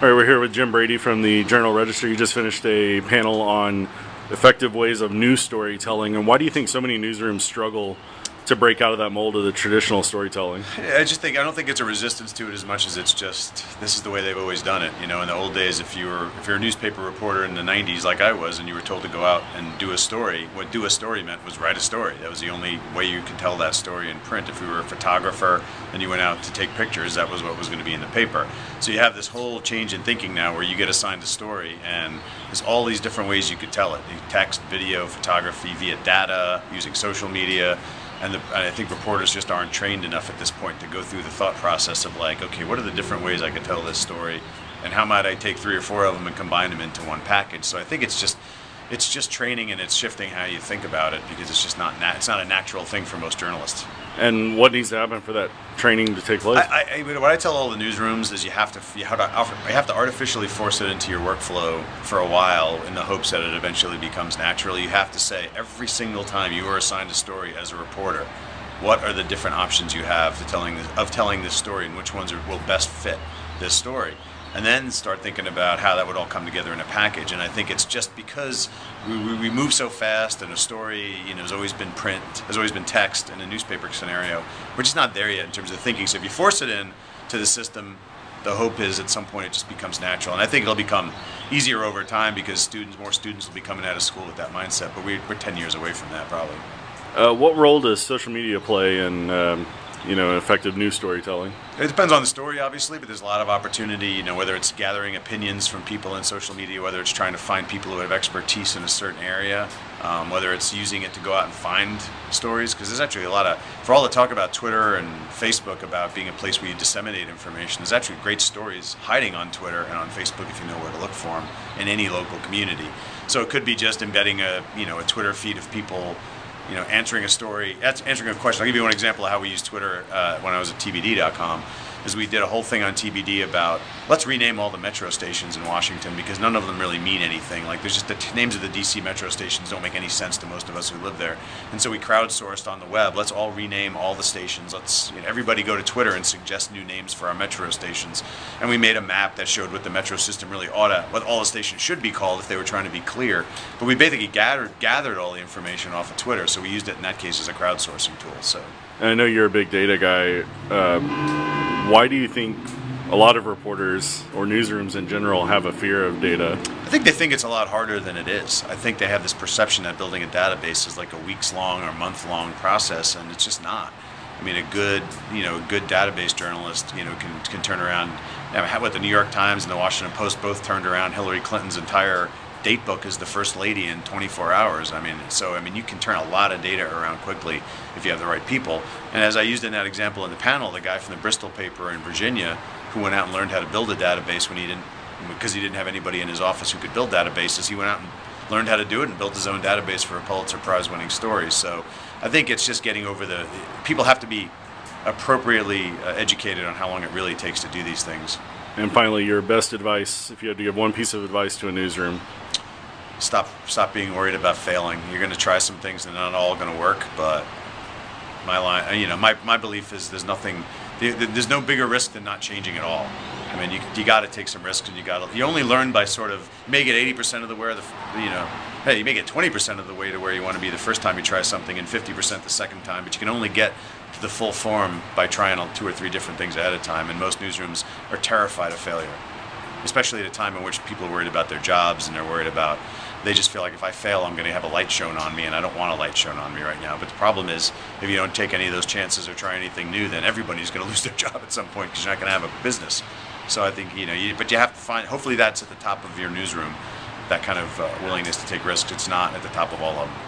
All right, we're here with Jim Brady from the Journal-Register. You just finished a panel on effective ways of news storytelling, and why do you think so many newsrooms struggle to break out of that mold of the traditional storytelling? I don't think it's a resistance to it as much as it's just this is the way they've always done it. You know, in the old days, if you're a newspaper reporter in the '90s, like I was, and you were told to go out and do a story, what do a story meant was write a story. That was the only way you could tell that story in print. If you were a photographer and you went out to take pictures, that was what was going to be in the paper. So you have this whole change in thinking now, where you get assigned a story, and there's all these different ways you could tell it: text, video, photography, via data, using social media. And I think reporters just aren't trained enough at this point to go through the thought process of like, okay, what are the different ways I could tell this story, and how might I take 3 or 4 of them and combine them into one package? So I think it's just training, and it's shifting how you think about it, because it's just not it's not a natural thing for most journalists. And what needs to happen for that training to take place? What I tell all the newsrooms is you have to artificially force it into your workflow for a while in the hopes that it eventually becomes natural. You have to say every single time you are assigned a story as a reporter, what are the different options you have to telling this story, and which ones will best fit this story? And then start thinking about how that would all come together in a package. And I think it's just because we move so fast, and a story, has always been print, has always been text in a newspaper scenario. We're just not there yet in terms of thinking. So if you force it in to the system, the hope is at some point it just becomes natural. And I think it'll become easier over time, because more students will be coming out of school with that mindset. But we're 10 years away from that, probably. What role does social media play in effective news storytelling? It depends on the story, obviously, but there's a lot of opportunity, whether it's gathering opinions from people in social media, whether it's trying to find people who have expertise in a certain area, whether it's using it to go out and find stories, because there's actually a lot of, for all the talk about Twitter and Facebook about being a place where you disseminate information, there's actually great stories hiding on Twitter and on Facebook if you know where to look for them in any local community. So it could be just embedding a Twitter feed of people answering a story, answering a question. I'll give you one example of how we use Twitter when I was at TBD.com. Is we did a whole thing on TBD about, let's rename all the metro stations in Washington, because none of them really mean anything. Like, there's just the names of the DC metro stations don't make any sense to most of us who live there. And so we crowdsourced on the web, let's all rename all the stations. Let's everybody go to Twitter and suggest new names for our metro stations. And we made a map that showed what the metro system really what all the stations should be called if they were trying to be clear. But we basically gathered all the information off of Twitter, so we used it in that case as a crowdsourcing tool. So. And I know you're a big data guy. Why do you think a lot of reporters or newsrooms in general have a fear of data? I think they think it's a lot harder than it is. I think they have this perception that building a database is like a weeks-long or month-long process, and it's just not. I mean, a good database journalist, can turn around. What the New York Times and the Washington Post both turned around Hillary Clinton's entire date book as the first lady in 24 hours. You can turn a lot of data around quickly if you have the right people. And as I used in that example in the panel, the guy from the Bristol paper in Virginia who went out and learned how to build a database because he didn't have anybody in his office who could build databases, he went out and learned how to do it and built his own database for a Pulitzer Prize winning story. So I think it's just getting over people have to be appropriately educated on how long it really takes to do these things. And finally, your best advice, if you had to give one piece of advice to a newsroom? Stop being worried about failing. You're going to try some things and they're not all going to work, but my belief is there's no bigger risk than not changing at all. I mean, you got to take some risks, and you only learn by you may get 80% of the way, you may get 20% of the way to where you want to be the first time you try something, and 50% the second time, but you can only get to the full form by trying 2 or 3 different things at a time, and most newsrooms are terrified of failure, especially at a time in which people are worried about their jobs, and they just feel like if I fail, I'm going to have a light shown on me, and I don't want a light shown on me right now. But the problem is, if you don't take any of those chances or try anything new, then everybody's going to lose their job at some point, because you're not going to have a business. So I think, but you have to find, hopefully that's at the top of your newsroom, that kind of willingness to take risks. It's not at the top of all of them.